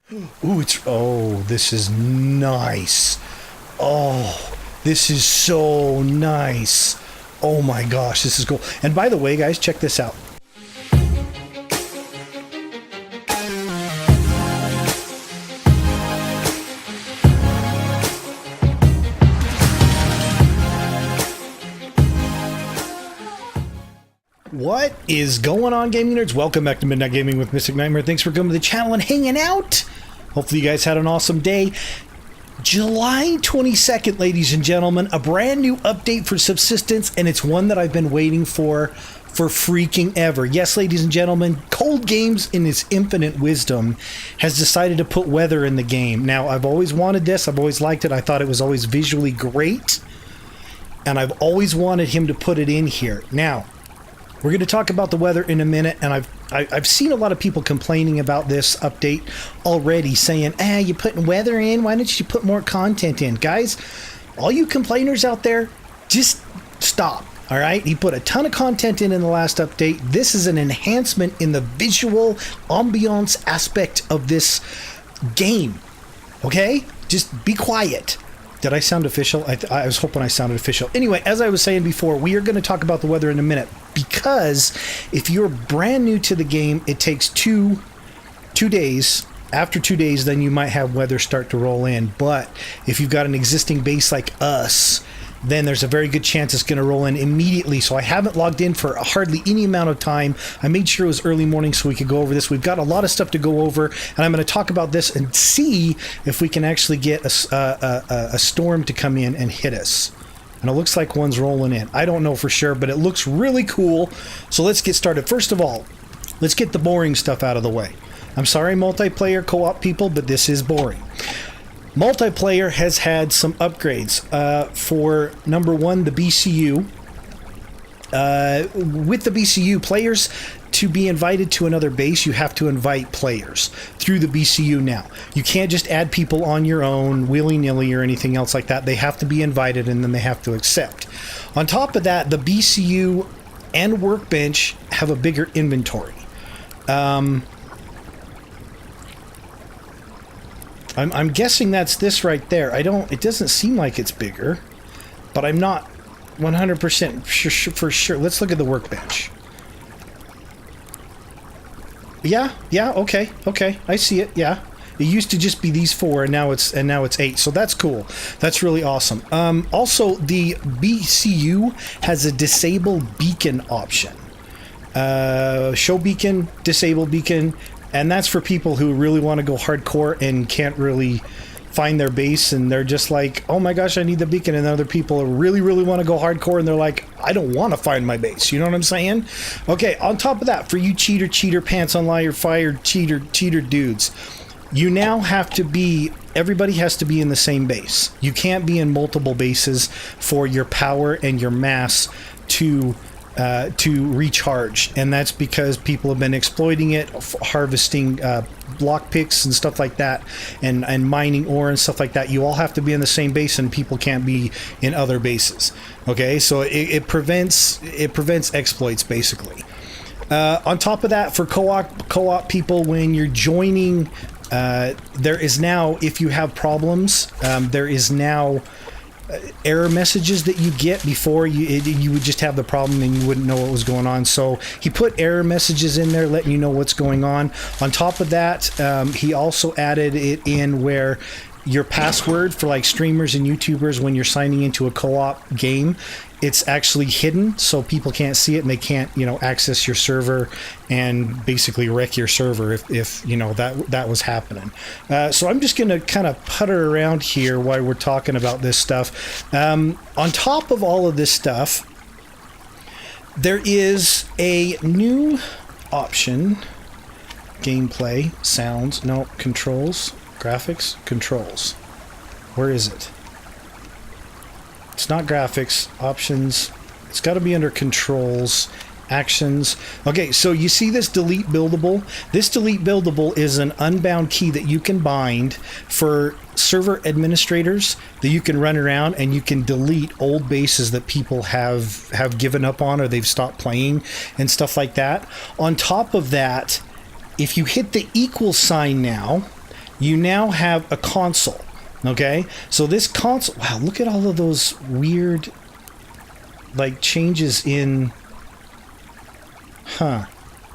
Ooh, this is nice. Oh, this is so nice. Oh my gosh, this is cool. And by the way, guys, check this out. What is going on, gaming nerds? Welcome back to Midnight Gaming with Mystic Nightmare. Thanks for coming to the channel and hanging out. Hopefully you guys had an awesome day. July 22nd, ladies and gentlemen, a brand new update for Subsistence, and it's one that I've been waiting for freaking ever. Yes, ladies and gentlemen, Cold Games in its infinite wisdom has decided to put weather in the game. Now, I've always wanted this. I've always liked it. I thought it was always visually great, and I've always wanted him to put it in here. Now, we're going to talk about the weather in a minute, and I've seen a lot of people complaining about this update already, saying, you're putting weather in, why don't you put more content in? Guys, all you complainers out there, just stop, all right? He put a ton of content in the last update. This is an enhancement in the visual ambiance aspect of this game, okay? Just be quiet. Did I sound official? I was hoping I sounded official. Anyway, as I was saying before, we are going to talk about the weather in a minute, because if you're brand new to the game, it takes two days. After 2 days, then you might have weather start to roll in. But if you've got an existing base like us, then there's a very good chance it's going to roll in immediately. So I haven't logged in for hardly any amount of time. I made sure it was early morning so we could go over this. We've got a lot of stuff to go over, and I'm going to talk about this and see if we can actually get a storm to come in and hit us. And it looks like one's rolling in. I don't know for sure, but it looks really cool. So let's get started. First of all, let's get the boring stuff out of the way. I'm sorry, multiplayer co-op people, but this is boring. Multiplayer has had some upgrades. For number one, the BCU. With the BCU, players to be invited to another base, you have to invite players through the BCU now. You can't just add people on your own, willy-nilly or anything else like that. They have to be invited, and then they have to accept. On top of that, the BCU and Workbench have a bigger inventory. I'm guessing that's this right there. It doesn't seem like it's bigger, but I'm not 100% for sure. Let's look at the Workbench. Yeah, okay, I see it. Yeah, it used to just be these four, and now it's 8. So that's cool. That's really awesome. Also, the BCU has a disable beacon option. Show beacon, disable beacon. And that's for people who really want to go hardcore and can't really find their base, and they're just like, oh my gosh, I need the beacon. And other people really, really want to go hardcore, and they're like, I don't want to find my base. You know what I'm saying? Okay, on top of that, for you cheater pants on liar fire cheater dudes, you now have to be, everybody has to be in the same base. You can't be in multiple bases for your power and your mass to recharge, and that's because people have been exploiting it, harvesting block picks and stuff like that, and mining ore and stuff like that. You all have to be in the same base, and people can't be in other bases. Okay, so it prevents exploits basically. On top of that, for co-op people, when you're joining, there is now, if you have problems, there is now error messages that you get. Before you would just have the problem and you wouldn't know what was going on. So he put error messages in there letting you know what's going on. On top of that, he also added it in where your password for like streamers and YouTubers, when you're signing into a co-op game, it's actually hidden, so people can't see it, and they can't, access your server and basically wreck your server if that was happening. So I'm just going to kind of putter around here while we're talking about this stuff. On top of all of this stuff, there is a new option. Gameplay, sounds, no, controls, graphics, controls. Where is it? It's not graphics, options. It's got to be under controls, actions. Okay, so you see this delete buildable? This delete buildable is an unbound key that you can bind for server administrators, that you can run around and you can delete old bases that people have given up on, or they've stopped playing and stuff like that. On top of that, if you hit the equal sign now, you now have a console. Okay, so this console, wow, look at all of those weird like changes in,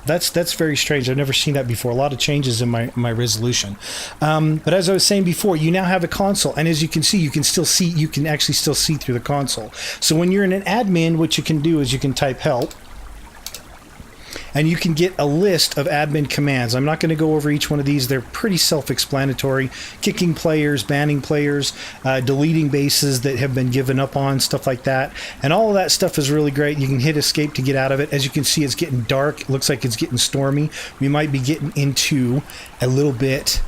that's very strange. I've never seen that before. A lot of changes in my resolution. But as I was saying before, you now have a console, and as you can see, you can actually still see through the console. So when you're in an admin, what you can do is you can type help, and you can get a list of admin commands. I'm not going to go over each one of these. They're pretty self-explanatory. Kicking players, banning players, deleting bases that have been given up on, stuff like that. And all of that stuff is really great. You can hit escape to get out of it. As you can see, it's getting dark. It looks like it's getting stormy. We might be getting into a little bit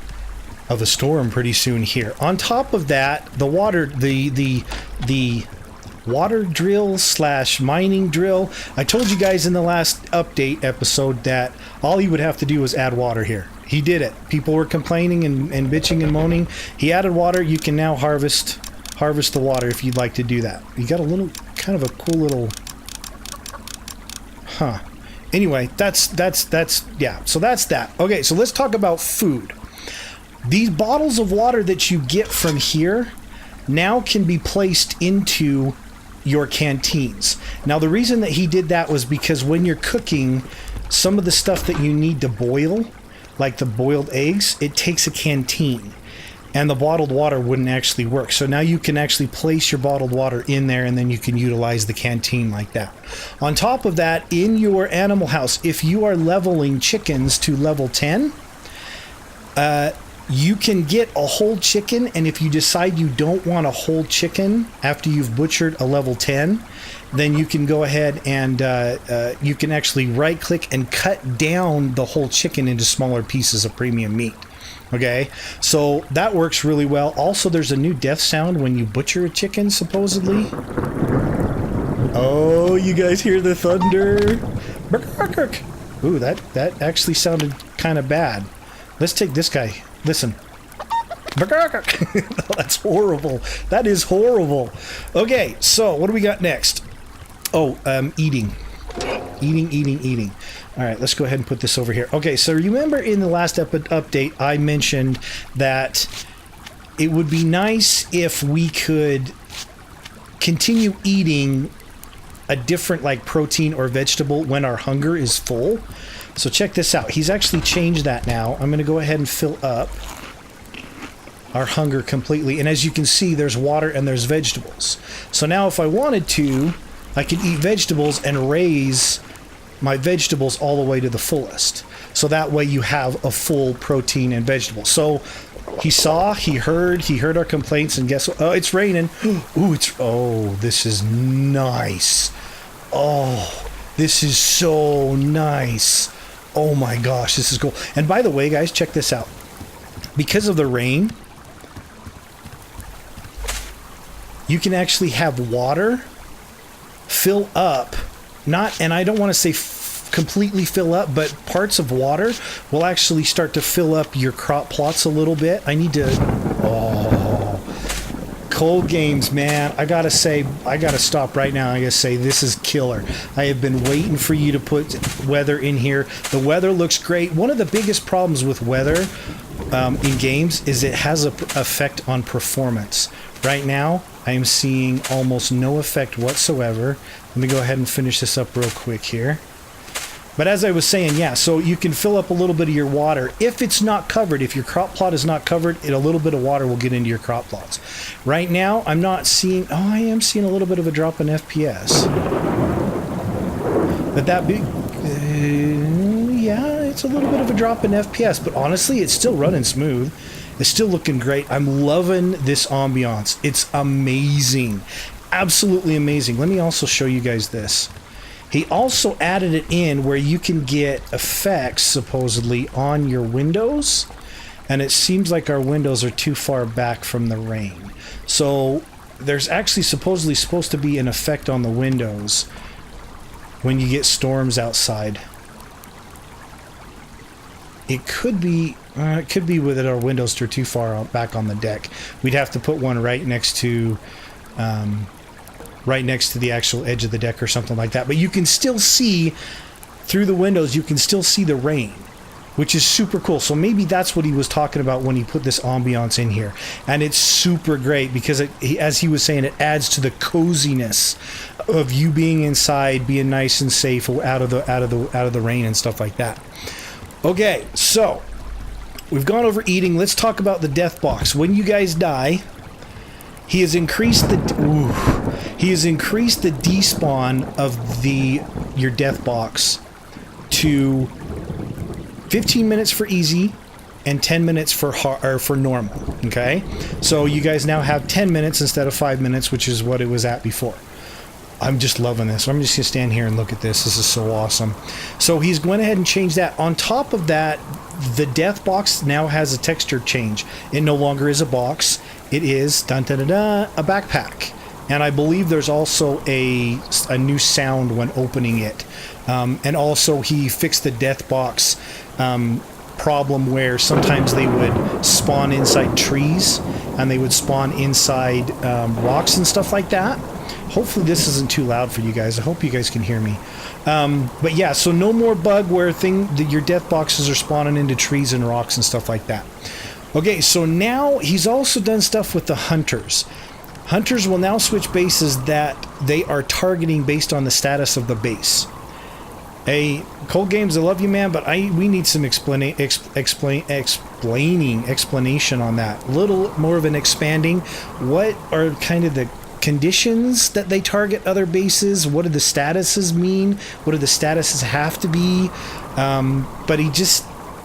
of a storm pretty soon here. On top of that, the water, the water drill / mining drill. I told you guys in the last update episode that all he would have to do was add water here. He did it. People were complaining and bitching and moaning. He added water. You can now harvest the water if you'd like to do that. You got a little, kind of a cool little, Anyway, that's yeah. So that's that. Okay, so let's talk about food. These bottles of water that you get from here now can be placed into your canteens. Now, the reason that he did that was because when you're cooking, some of the stuff that you need to boil, like the boiled eggs, it takes a canteen, and the bottled water wouldn't actually work. So now you can actually place your bottled water in there, and then you can utilize the canteen like that. On top of that, in your animal house, if you are leveling chickens to level 10, you can get a whole chicken, and if you decide you don't want a whole chicken after you've butchered a level 10, then you can go ahead and you can actually right click and cut down the whole chicken into smaller pieces of premium meat. Okay, so that works really well. Also, there's a new death sound when you butcher a chicken, supposedly. Oh, you guys hear the thunder? Ooh, that actually sounded kind of bad. Let's take this guy. Listen. That's horrible. That is horrible. Okay, so what do we got next? Oh, eating. Eating. All right, let's go ahead and put this over here. Okay, so remember in the last update, I mentioned that it would be nice if we could continue eating a different like protein or vegetable when our hunger is full. So check this out. He's actually changed that now. I'm going to go ahead and fill up our hunger completely. And as you can see, there's water and there's vegetables. So now if I wanted to, I could eat vegetables and raise my vegetables all the way to the fullest. So that way you have a full protein and vegetable. So he saw, he heard our complaints, and guess what? Oh, it's raining. Oh, this is nice. Oh, this is so nice. Oh my gosh, this is cool. And by the way, guys, check this out. Because of the rain, you can actually have water fill up, and I don't want to say completely fill up, but parts of water will actually start to fill up your crop plots a little bit. I need to, cold games, man. I gotta say, I gotta stop right now. I gotta say, this is killer. I have been waiting for you to put weather in here. The weather looks great. One of the biggest problems with weather in games is it has an effect on performance. Right now, I am seeing almost no effect whatsoever. Let me go ahead and finish this up real quick here. But as I was saying, yeah, so you can fill up a little bit of your water. If it's not covered, if your crop plot is not covered, a little bit of water will get into your crop plots. Right now, I'm not seeing... Oh, I am seeing a little bit of a drop in FPS. But that big... yeah, it's a little bit of a drop in FPS. But honestly, it's still running smooth. It's still looking great. I'm loving this ambiance. It's amazing. Absolutely amazing. Let me also show you guys this. He also added it in where you can get effects, supposedly, on your windows. And it seems like our windows are too far back from the rain. So there's actually supposedly supposed to be an effect on the windows when you get storms outside. It could be that our windows are too far back on the deck. We'd have to put one right next to the actual edge of the deck or something like that. But you can still see through the windows. You can still see the rain. which is super cool. So maybe that's what he was talking about when he put this ambiance in here. And it's super great because as he was saying, it adds to the coziness of you being inside, being nice and safe out of the rain and stuff like that. Okay, so we've gone over eating. Let's talk about the death box. When you guys die, he has increased the despawn of your death box to 15 minutes for easy and 10 minutes for normal. Okay, so you guys now have 10 minutes instead of 5 minutes, which is what it was at before. I'm just loving this. I'm just gonna stand here and look at this. This is so awesome. So he's going ahead and changed that. On top of that, the death box now has a texture change. It no longer is a box. It is a backpack. And I believe there's also a new sound when opening it. And also he fixed the death box problem where sometimes they would spawn inside trees and they would spawn inside rocks and stuff like that. Hopefully this isn't too loud for you guys. I hope you guys can hear me. But yeah, so no more bug where your death boxes are spawning into trees and rocks and stuff like that. Okay, so now he's also done stuff with the hunters. Hunters will now switch bases that they are targeting based on the status of the base. Hey, Cold Games, I love you, man, but we need some explanation on that. A little more of an expanding. What are kind of the conditions that they target other bases? What do the statuses mean? What do the statuses have to be? But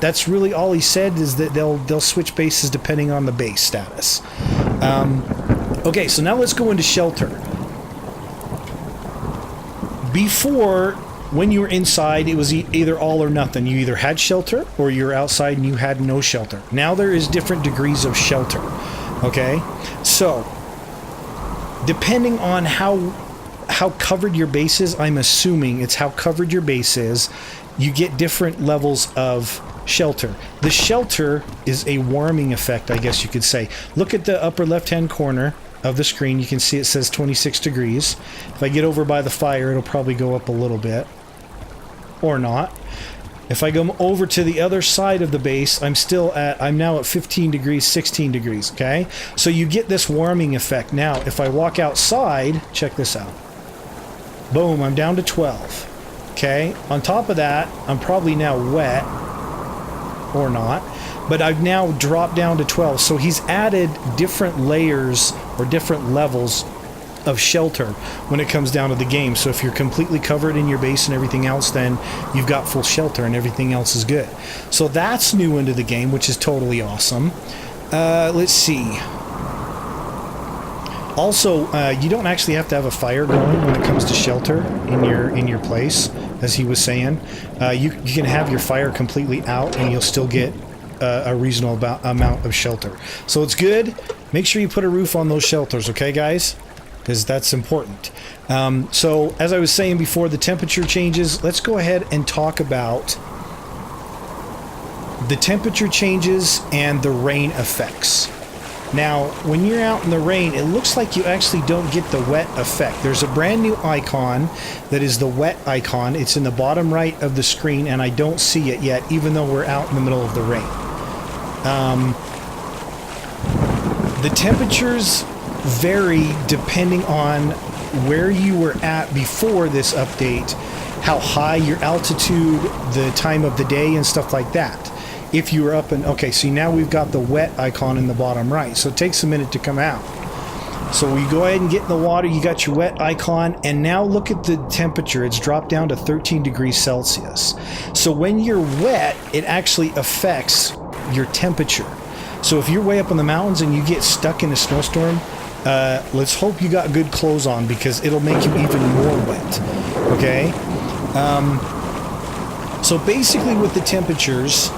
that's really all he said, is that they'll switch bases depending on the base status. Okay, so now let's go into shelter. Before, when you were inside, it was either all or nothing. You either had shelter or you were outside and you had no shelter. Now there is different degrees of shelter. Okay, so depending on how covered your base is, I'm assuming it's how covered your base is, you get different levels of shelter. The shelter is a warming effect, I guess you could say. Look at the upper left-hand corner of the screen. You can see it says 26 degrees. If I get over by the fire, it'll probably go up a little bit. Or not. If I go over to the other side of the base, I'm now at 15 degrees, 16 degrees, okay? So you get this warming effect. Now, if I walk outside, check this out. Boom, I'm down to 12, okay? On top of that, I'm probably now wet, or not, but I've now dropped down to 12. So he's added different layers or different levels of shelter when it comes down to the game. So if you're completely covered in your base and everything else, then you've got full shelter and everything else is good. So that's new into the game, which is totally awesome. Let's see. Also, you don't actually have to have a fire going when it comes to shelter in your place, as he was saying. You can have your fire completely out and you'll still get a reasonable amount of shelter. So it's good. Make sure you put a roof on those shelters, okay, guys? Because that's important. So, as I was saying before, the temperature changes. Let's go ahead and talk about the temperature changes and the rain effects. Now, when you're out in the rain, it looks like you actually don't get the wet effect. There's a brand new icon that is the wet icon. It's in the bottom right of the screen, and I don't see it yet, even though we're out in the middle of the rain. The temperatures vary depending on where you were at before this update, how high your altitude, the time of the day, and stuff like that. If you were up in... Okay, so now we've got the wet icon in the bottom right, so it takes a minute to come out. So you go ahead and get in the water, you got your wet icon, and now look at the temperature. It's dropped down to 13 degrees Celsius. So when you're wet, it actually affects your temperature. So if you're way up in the mountains and you get stuck in a snowstorm, let's hope you got good clothes on, because it'll make you even more wet. Okay? So basically with the temperatures...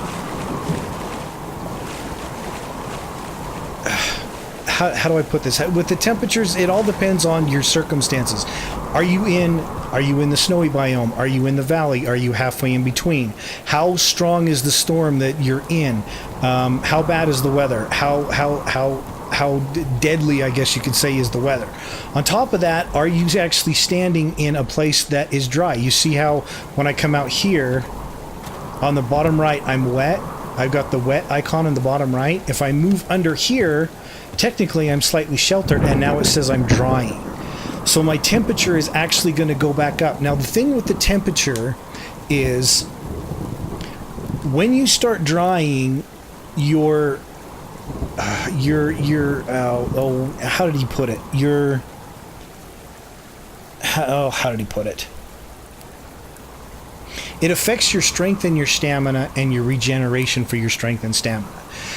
How do I put this? With the temperatures, it all depends on your circumstances. Are you in the snowy biome? Are you in the valley? Are you halfway in between? How strong is the storm that you're in? How bad is the weather? How deadly, I guess you could say, is the weather? On top of that, are you actually standing in a place that is dry? You see how when I come out here, On the bottom right, I'm wet. I've got the wet icon in the bottom right. If I move under here, technically I'm slightly sheltered, and now it says I'm drying. So my temperature is actually going to go back up. Now the thing with the temperature is when you start drying, your how did he put it? How did he put it? It affects your strength and your stamina and your regeneration for your strength and stamina.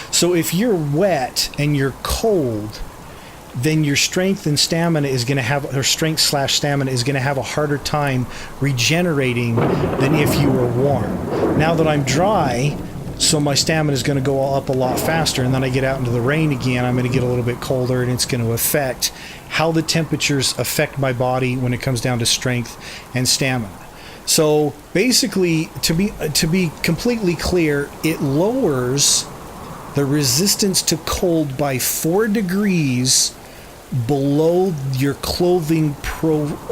So if you're wet and you're cold, then your strength and stamina is going to have, or strength/stamina is going to have a harder time regenerating than if you were warm. Now that I'm dry, so my stamina is going to go up a lot faster, and then I get out into the rain again, I'm going to get a little bit colder, and it's going to affect how the temperatures affect my body when it comes down to strength and stamina. So basically, to be completely clear, it lowers the resistance to cold by 4 degrees below your clothing profile.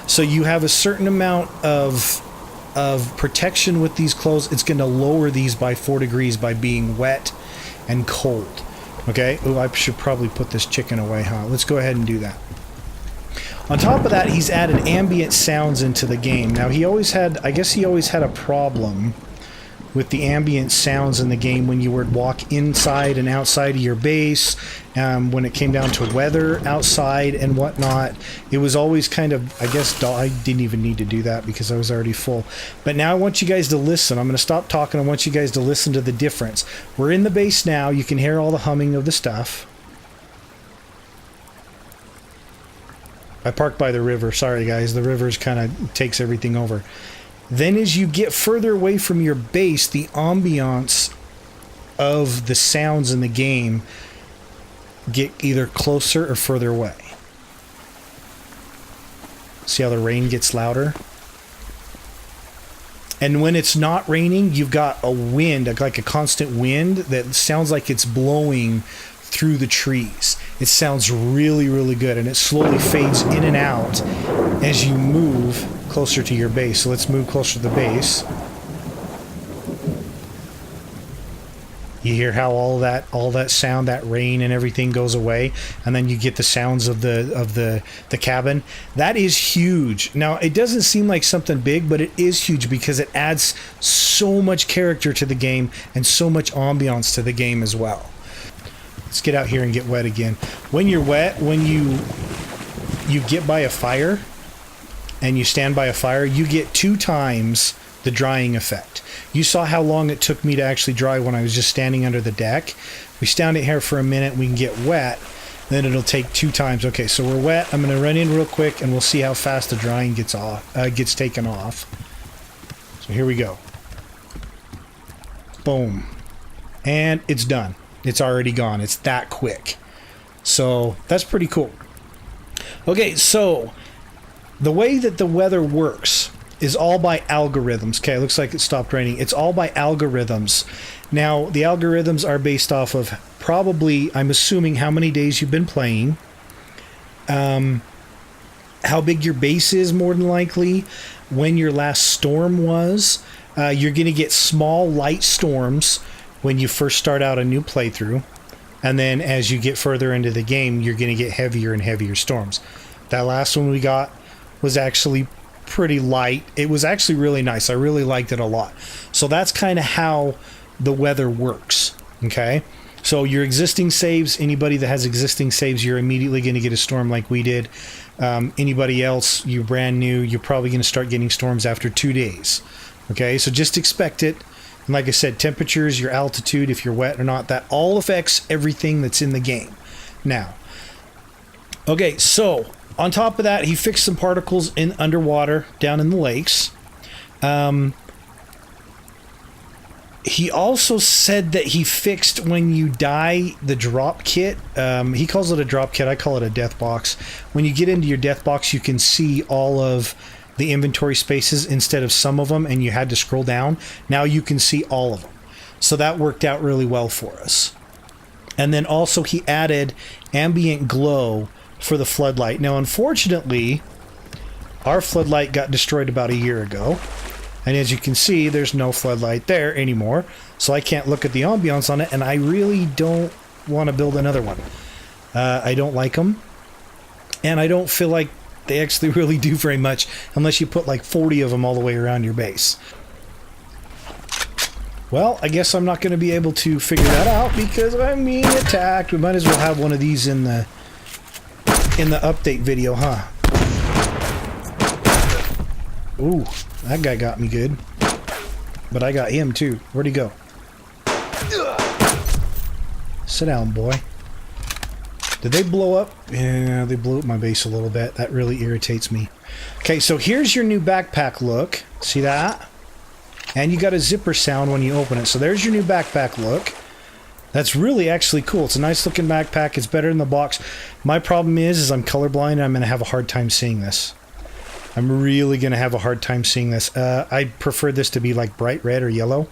So you have a certain amount of protection with these clothes. It's going to lower these by 4 degrees by being wet and cold. Okay. Oh, I should probably put this chicken away, huh? Let's go ahead and do that. On top of that, he's added ambient sounds into the game. Now, I guess he always had a problem with the ambient sounds in the game when you would walk inside and outside of your base, when it came down to weather outside and whatnot. It was always kind of, I guess, I didn't even need to do that because I was already full. But now I want you guys to listen. I'm going to stop talking. I want you guys to listen to the difference. We're in the base now. You can hear all the humming of the stuff. I parked by the river. Sorry, guys. The river kind of takes everything over. Then as you get further away from your base, the ambiance of the sounds in the game get either closer or further away. See how the rain gets louder? And when it's not raining, you've got a wind, like a constant wind that sounds like it's blowing through the trees. It sounds really, really good, and it slowly fades in and out as you move closer to your base. So let's move closer to the base. You hear how all that sound, that rain and everything goes away, and then you get the sounds of the cabin. That is huge. Now, it doesn't seem like something big, but it is huge because it adds so much character to the game and so much ambiance to the game as well. Let's get out here and get wet again. When you're wet, when you get by a fire and you stand by a fire, you get 2 times the drying effect. You saw how long it took me to actually dry when I was just standing under the deck. We stand it here for a minute, we can get wet, then it'll take 2 times. Okay, so we're wet. I'm going to run in real quick and we'll see how fast the drying gets taken off. So here we go. Boom. And it's done. It's already gone. It's that quick. So that's pretty cool. Okay, so the way that the weather works is all by algorithms. Okay, it looks like it stopped raining. It's all by algorithms. Now, the algorithms are based off of probably, I'm assuming, how many days you've been playing, how big your base is, more than likely, when your last storm was. You're going to get small, light storms when you first start out a new playthrough, and then as you get further into the game, you're going to get heavier and heavier storms. That last one we got was actually pretty light. It was actually really nice. I really liked it a lot. So that's kind of how the weather works. Okay, so your existing saves, anybody that has existing saves, you're immediately going to get a storm like we did. Anybody else, you're brand new, you're probably going to start getting storms after 2 days. Okay, so just expect it. And like I said, temperatures, your altitude, if you're wet or not, that all affects everything that's in the game. Now, okay, so on top of that, he fixed some particles in underwater down in the lakes. He also said that he fixed when you die the drop kit. He calls it a drop kit. I call it a death box. When you get into your death box, you can see all of the inventory spaces instead of some of them, and you had to scroll down. Now you can see all of them. So that worked out really well for us. And then also he added ambient glow for the floodlight. Now, unfortunately, our floodlight got destroyed about a year ago. And as you can see, there's no floodlight there anymore. So I can't look at the ambiance on it, and I really don't want to build another one. I don't like them. And I don't feel like they actually really do very much unless you put like 40 of them all the way around your base. Well, I guess I'm not going to be able to figure that out because I'm being attacked. We might as well have one of these in the update video, huh? Ooh, that guy got me good. But I got him too. Where'd he go? Sit down, boy. Did they blow up? Yeah, they blew up my base a little bit. That really irritates me. Okay, so here's your new backpack look. See that? And you got a zipper sound when you open it. So there's your new backpack look. That's really actually cool. It's a nice looking backpack. It's better than the box. My problem is I'm colorblind and I'm going to have a hard time seeing this. I'm really going to have a hard time seeing this. I prefer this to be like bright red or yellow.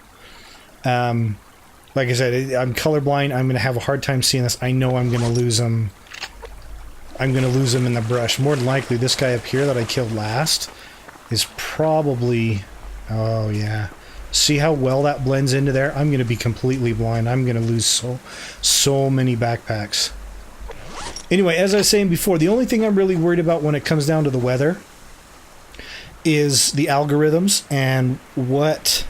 Like I said, I'm colorblind. I'm going to have a hard time seeing this. I know I'm going to lose them. I'm going to lose them in the brush. More than likely, this guy up here that I killed last is probably... Oh, yeah. See how well that blends into there? I'm going to be completely blind. I'm going to lose so many backpacks. Anyway, as I was saying before, the only thing I'm really worried about when it comes down to the weather is the algorithms and what...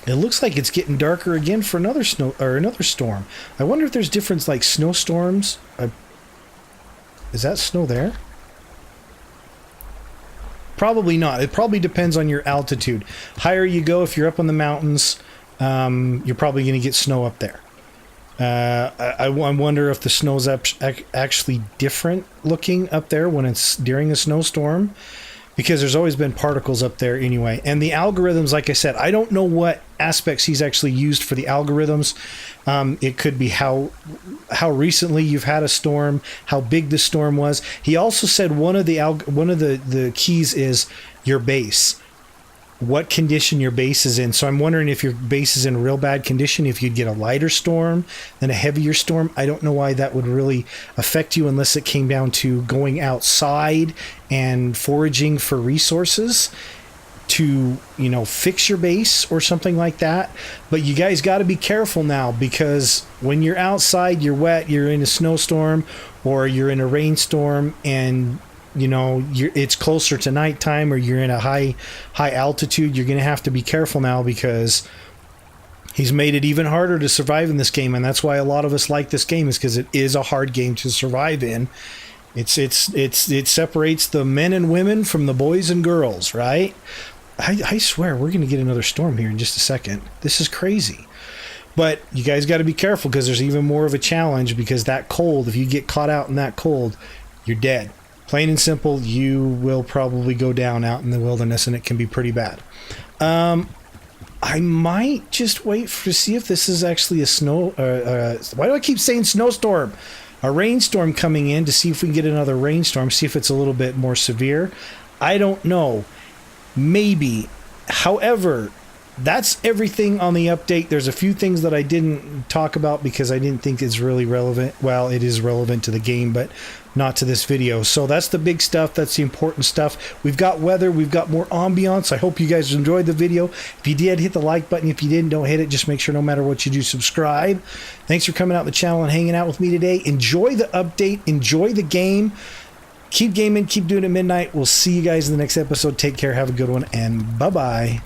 It looks like it's getting darker again for another storm. I wonder if there's difference like snowstorms. Is that snow there? Probably not. It probably depends on your altitude. Higher you go, if you're up on the mountains, you're probably going to get snow up there. I wonder if the snow's actually different looking up there when it's during a snowstorm, because there's always been particles up there anyway. And the algorithms, like I said, I don't know what aspects he's actually used for the algorithms. It could be how recently you've had a storm, how big the storm was. He also said one of the keys is your base. What condition your base is in. So I'm wondering if your base is in real bad condition, if you'd get a lighter storm than a heavier storm. I don't know why that would really affect you unless it came down to going outside and foraging for resources to, you know, fix your base or something like that. But you guys got to be careful now, because when you're outside, you're wet, you're in a snowstorm or you're in a rainstorm, and you know, it's closer to nighttime or you're in a high altitude, you're going to have to be careful now, because he's made it even harder to survive in this game. And that's why a lot of us like this game, is because it is a hard game to survive in. It separates the men and women from the boys and girls, right? I swear we're going to get another storm here in just a second. This is crazy. But you guys got to be careful, because there's even more of a challenge, because that cold, if you get caught out in that cold, you're dead. Plain and simple, you will probably go down out in the wilderness, and it can be pretty bad. I might just wait to see if this is actually a snow... why do I keep saying snowstorm? A rainstorm coming in, to see if we can get another rainstorm, see if it's a little bit more severe. I don't know. Maybe. However, that's everything on the update. There's a few things that I didn't talk about because I didn't think it's really relevant. Well, it is relevant to the game, but not to this video. So that's the big stuff. That's the important stuff. We've got weather. We've got more ambiance. I hope you guys enjoyed the video. If you did, hit the like button. If you didn't, don't hit it. Just make sure no matter what you do, subscribe. Thanks for coming out the channel and hanging out with me today. Enjoy the update. Enjoy the game. Keep gaming. Keep doing it at midnight. We'll see you guys in the next episode. Take care. Have a good one. And bye-bye.